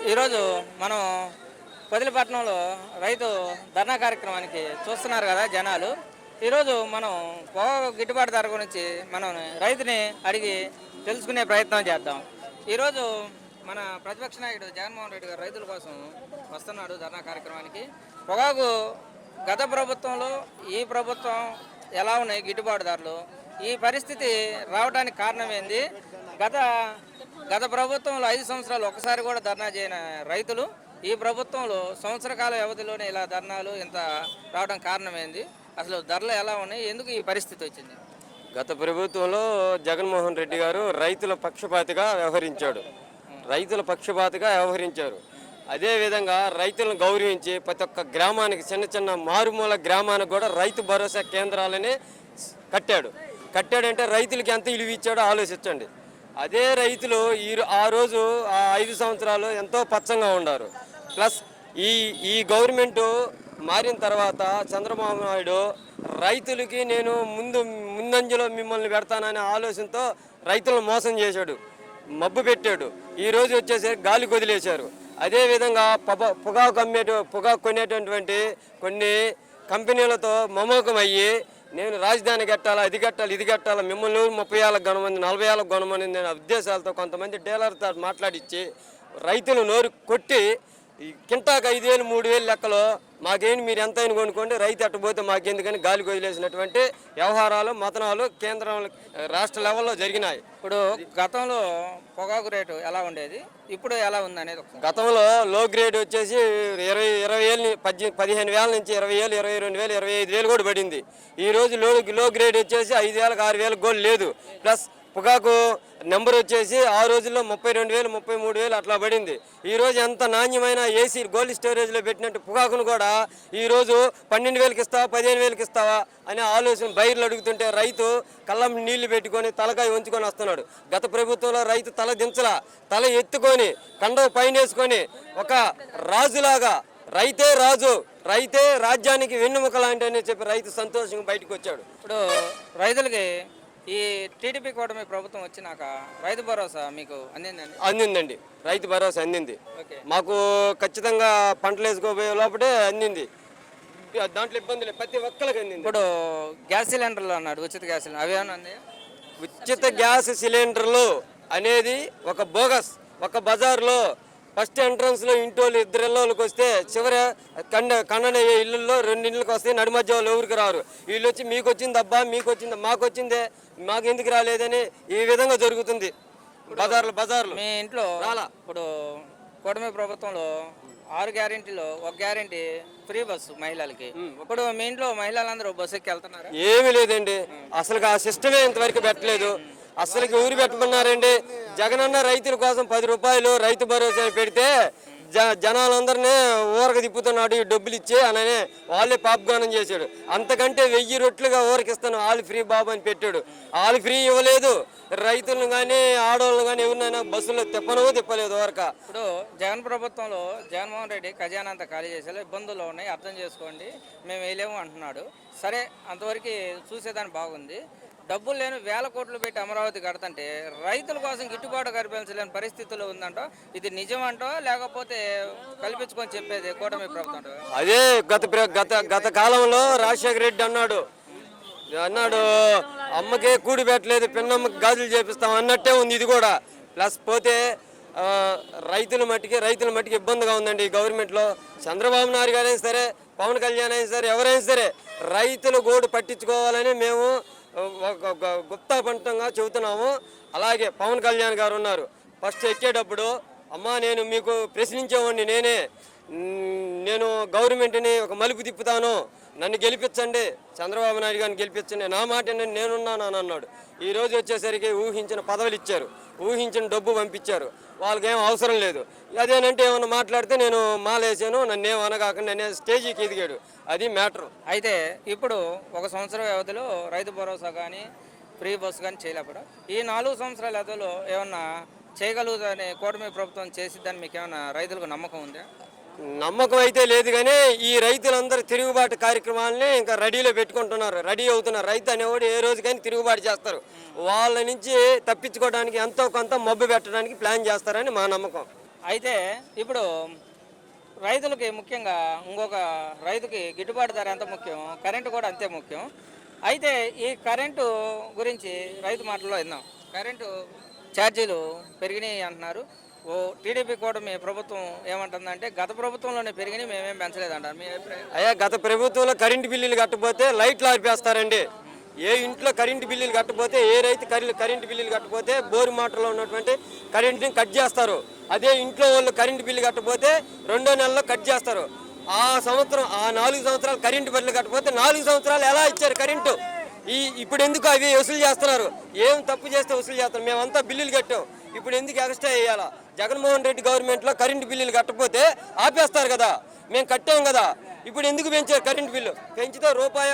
ఈరోజు మనం పొదిలిపట్నంలో రైతు ధర్నా కార్యక్రమానికి చూస్తున్నారు కదా జనాలు. ఈరోజు మనం పొగాకు గిట్టుబాటు ధర గురించి మనం రైతుని అడిగి తెలుసుకునే ప్రయత్నం చేద్దాం. ఈరోజు మన ప్రతిపక్ష నాయకుడు జగన్మోహన్ రెడ్డి గారు రైతుల కోసం వస్తున్నాడు ధర్నా కార్యక్రమానికి. పొగాకు గత ప్రభుత్వంలో ఈ ప్రభుత్వం ఎలా ఉన్నాయి గిట్టుబాటు ధరలు, ఈ పరిస్థితి రావడానికి కారణం ఏంది? గత గత ప్రభుత్వంలో 5 సంవత్సరాలు ఒకసారి కూడా ధర్నా చేయని రైతులు ఈ ప్రభుత్వంలో సంవత్సర కాల వ్యవధిలోనే ఇలా ధర్నాలు ఇంత రావడం కారణం ఏంది? అసలు ధరలు ఎలా ఉన్నాయి, ఎందుకు ఈ పరిస్థితి వచ్చింది? గత ప్రభుత్వంలో జగన్మోహన్ రెడ్డి గారు రైతుల పక్షపాతిగా వ్యవహరించారు. అదేవిధంగా రైతులను గౌరవించి ప్రతి ఒక్క గ్రామానికి, చిన్న చిన్న మారుమూల గ్రామానికి కూడా రైతు భరోసా కేంద్రాలని కట్టాడంటే రైతులకి ఎంత ఇలువ ఇచ్చాడో ఆలోచించండి. అదే రైతులు ఆ రోజు ఆ 5 సంవత్సరాలు ఎంతో పచ్చంగా ఉన్నారు. ప్లస్ ఈ గవర్నమెంటు మారిన తర్వాత చంద్రబాబు నాయుడు రైతులకి నేను ముందంజలో మిమ్మల్ని పెడతాననే ఆలోచనతో రైతులను మోసం చేశాడు, మబ్బు పెట్టాడు. ఈరోజు వచ్చేసరికి గాలి వదిలేశారు. అదేవిధంగా పొగాకు కొనేటటువంటి కొన్ని కంపెనీలతో మమోకం అయ్యి నేను రాజధాని కట్టాలా, ఇది కట్టాలా, మిమ్మల్ని 30 ఏళ్ళకు కొనమంది, 40 ఏళ్ళకు కొనమని నేను ఉద్దేశాలతో కొంతమంది డీలర్తో మాట్లాడించి రైతులు నోరు కొట్టి కింటాకు 5,000, 3,000 లెక్కలో మాకేంటి మీరు ఎంత అయినా కొనుక్కోండి, రైతు అట్టపోతే మాకెందుకని గాలి వదిలేసినటువంటి వ్యవహారాలు, మతనాలు కేంద్రం రాష్ట్ర లెవెల్లో జరిగినాయి. ఇప్పుడు గతంలో పొగాకు రేటు ఎలా ఉండేది, ఇప్పుడు ఎలా ఉంది అనేది? గతంలో లో గ్రేడ్ వచ్చేసి 15,000 నుంచి 20,000, 22,000, 25,000 కూడా పడింది. ఈరోజు లో గ్రేడ్ వచ్చేసి 5,000, 6,000 కూడా లేదు. ప్లస్ పొగాకు నెంబర్ వచ్చేసి ఆ రోజుల్లో 32,000, 33,000 అట్లా పడింది. ఈరోజు ఎంత నాణ్యమైన ఏసీ గోల్డ్ స్టోరేజ్లో పెట్టినట్టు పొగాకును కూడా ఈరోజు 12,000కి ఇస్తావా, 15,000కి ఇస్తావా అనే ఆలోచన బయర్లు అడుగుతుంటే రైతు కళ్ళం నీళ్లు పెట్టుకొని తలకాయ ఉంచుకొని వస్తున్నాడు. గత ప్రభుత్వంలో రైతు తల దించలా, తల ఎత్తుకొని కండవ పైన వేసుకొని ఒక రాజులాగా రైతే రాజు, రైతే రాజ్యానికి వెన్నుముక లాంటి అని చెప్పి రైతు సంతోషంగా బయటకు వచ్చాడు. ఇప్పుడు రైతులకి ఈ టీడీపీ కూటమి ప్రభుత్వం వచ్చినాక రైతు భరోసా మీకు అందిందండి. రైతు భరోసా అందింది మాకు. ఖచ్చితంగా పంటలు వేసుకోబోయే లోపలే అందింది. దాంట్లో ఇబ్బంది లేదు, ప్రతి ఒక్కరికి అందింది. ఇప్పుడు గ్యాస్ సిలిండర్లు అన్నాడు, ఉచిత గ్యాస్ సిలిండర్ అవి ఏమన్నా అంది? ఉచిత గ్యాస్ సిలిండర్లు అనేది ఒక బోగస్. ఒక బజార్లో ఫస్ట్ ఎంట్రన్స్లో ఇంటోళ్ళు 2 ఇళ్ళకి వస్తే చివరి కన్నయ్యే ఇళ్ళల్లో 2 ఇళ్ళకి వస్తే నడి మధ్య వాళ్ళు ఎవరికి రారు. వీళ్ళు వచ్చి మీకు వచ్చింది అబ్బా, మీకు వచ్చింది, మాకు వచ్చిందే, మాకు ఎందుకు రాలేదని ఈ విధంగా జరుగుతుంది బజార్లు. మీ ఇంట్లో ఇప్పుడు కూటమి ప్రభుత్వంలో 6 గ్యారెంటీలో ఒక గ్యారెంటీ ఫ్రీ బస్సు మహిళలకి. ఇప్పుడు మీ ఇంట్లో మహిళలందరూ బస్సు ఎక్కి వెళ్తున్నారు? ఏమీ లేదండి, అసలు ఆ సిస్టమే ఇంతవరకు పెట్టలేదు. అసలుకి ఊరు పెట్టమన్నారండి. జగనన్న రైతుల కోసం 10 రూపాయలు రైతు భరోసా పెడితే జనాలందరినీ ఊరక తిప్పుతున్నాడు, డబ్బులు ఇచ్చి అననే వాళ్ళే పాప్గానం చేశాడు. అంతకంటే 1000 రొట్లుగా ఊరకిస్తాను ఆల్ ఫ్రీ బాబు అని పెట్టాడు. ఆల్ ఫ్రీ ఇవ్వలేదు. రైతులను కానీ ఆడవాళ్ళని కానీ ఎవరినైనా బస్సులో తిప్పలేదు ఊరక. ఇప్పుడు జగన్ ప్రభుత్వంలో జగన్మోహన్ రెడ్డి ఖజానా అంతా ఖాళీ చేసేలా ఇబ్బందులు ఉన్నాయి, అర్థం చేసుకోండి, మేము వేయలేము అంటున్నాడు. సరే, అంతవరకు చూసేదాన్ని బాగుంది. డబ్బులు లేని 1000 కోట్లు పెట్టి అమరావతి కడతంటే రైతుల కోసం గిట్టుబాటు కల్పించలేని పరిస్థితుల్లో ఉందంట. ఇది నిజమంటో లేకపోతే కల్పించుకొని చెప్పేది కూటమి ప్రభుత్వం? అదే గత కాలంలో రాజశేఖర రెడ్డి అన్నాడు అమ్మకే కూడి పెట్టలేదు, పిన్నమ్మకి గాజులు చేపిస్తాం అన్నట్టే ఉంది ఇది కూడా. ప్లస్ పోతే రైతుల మట్టికి ఇబ్బందిగా ఉందండి ఈ గవర్నమెంట్లో. చంద్రబాబు నాయుడు గారైనా సరే, పవన్ కళ్యాణ్ అయినా సరే, ఎవరైనా సరే రైతుల గోడు పట్టించుకోవాలని మేము గుప్తాపంతంగా చెబుతున్నాము. అలాగే పవన్ కళ్యాణ్ గారు ఉన్నారు. ఫస్ట్ ఎక్కేటప్పుడు అమ్మా నేను మీకు ప్రశ్నించేవాడిని, నేను గవర్నమెంట్ని ఒక మలుపు తిప్పుతాను, నన్ను గెలిపించండి, చంద్రబాబు నాయుడు గారిని గెలిపించండి, నా మాట నేనున్నాను అని అన్నాడు. ఈరోజు వచ్చేసరికి ఊహించిన పదవులు ఇచ్చారు, ఊహించిన డబ్బు పంపించారు. వాళ్ళకేం అవసరం లేదు. అదేనంటే ఏమన్నా మాట్లాడితే నేను మాలేసాను, నన్నేం అనగాకుండా నేను స్టేజీకి ఎదిగాడు. అది మ్యాటర్. అయితే ఇప్పుడు 1 సంవత్సరం వ్యవధిలో రైతు భరోసా కానీ ఫ్రీ బస్సు కానీ చేయలేకపోవడం, ఈ 4 సంవత్సరాల వ్యవధిలో ఏమన్నా చేయగలుగుతారని కూటమి ప్రభుత్వం చేసిద్దని మీకు ఏమన్నా రైతులకు నమ్మకం ఉందా? నమ్మకం అయితే లేదు, కానీ ఈ రైతులందరూ తిరుగుబాటు కార్యక్రమాలని ఇంకా రెడీలో పెట్టుకుంటున్నారు, రెడీ అవుతున్నారు. రైతు అనేవాడు ఏ రోజుకైనా తిరుగుబాటు చేస్తారు. వాళ్ళ నుంచి తప్పించుకోవడానికి ఎంతో కొంత మబ్బు పెట్టడానికి ప్లాన్ చేస్తారని మా నమ్మకం. అయితే ఇప్పుడు రైతులకి ముఖ్యంగా ఇంకొక రైతుకి గిట్టుబాటు ధర ఎంత ముఖ్యం, కరెంటు కూడా అంతే ముఖ్యం. అయితే ఈ కరెంటు గురించి రైతు మాటల్లో విందాం. కరెంటు ఛార్జీలు పెరిగినాయి అంటున్నారు. ఓ టీడీపీ కూడా మీ ప్రభుత్వం ఏమంటుందంటే గత ప్రభుత్వంలోనే పెరిగినాయి, మేమేం పెంచలేదంటారు. మీ అభిప్రాయం? అయ్యా, గత ప్రభుత్వంలో కరెంటు బిల్లులు కట్టకపోతే లైట్లు ఆర్పేస్తారండి. ఏ ఇంట్లో కరెంటు బిల్లులు కట్టకపోతే, ఏ రైతు కరెంటు బిల్లులు కట్టకపోతే బోరు మోటార్లో ఉన్నటువంటి కరెంటుని కట్ చేస్తారు. అదే ఇంట్లో వాళ్ళు కరెంటు బిల్లు కట్టకపోతే 2వ నెలలో కట్ చేస్తారు. ఆ సంవత్సరం, ఆ 4 సంవత్సరాలు కరెంటు బిల్లు కట్టకపోతే 4 సంవత్సరాలు ఎలా ఇచ్చారు కరెంటు? ఇప్పుడు ఎందుకు అవి వసూలు చేస్తున్నారు? ఏం తప్పు చేస్తే వసూలు చేస్తారు? మేమంతా బిల్లులు కట్టాం, ఇప్పుడు ఎందుకు ఎక్స్ట్రా వేయాలా? జగన్మోహన్ రెడ్డి గవర్నమెంట్లో కరెంటు బిల్లులు కట్టకపోతే ఆపేస్తారు కదా, మేము కట్టాం కదా. ఇప్పుడు ఎందుకు పెంచారు కరెంటు బిల్లు? పెంచితే రూపాయి,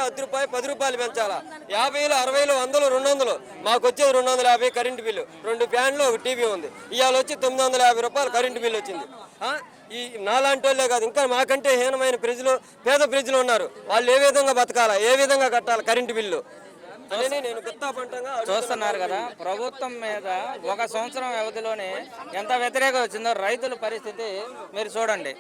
10 రూపాయలు పెంచాలా? 50, 60, 100, 200. మాకు వచ్చేది 250 కరెంటు బిల్లు. 2 ఫ్యాన్లు, 1 టీవీ ఉంది. ఇవాళ వచ్చి 950 రూపాయలు కరెంటు బిల్లు వచ్చింది. ఈ నాలాంటి వాళ్ళే కాదు, ఇంకా మాకంటే హీనమైన ప్రజలు, పేద ప్రజలు ఉన్నారు. వాళ్ళు ఏ విధంగా బతకాలా, ఏ విధంగా కట్టాలి కరెంటు బిల్లు అని నేను చూస్తున్నారు కదా. ప్రభుత్వం మీద 1 సంవత్సరం వ్యవధిలోనే ఎంత వ్యతిరేకం వచ్చిందో రైతుల పరిస్థితి మీరు చూడండి.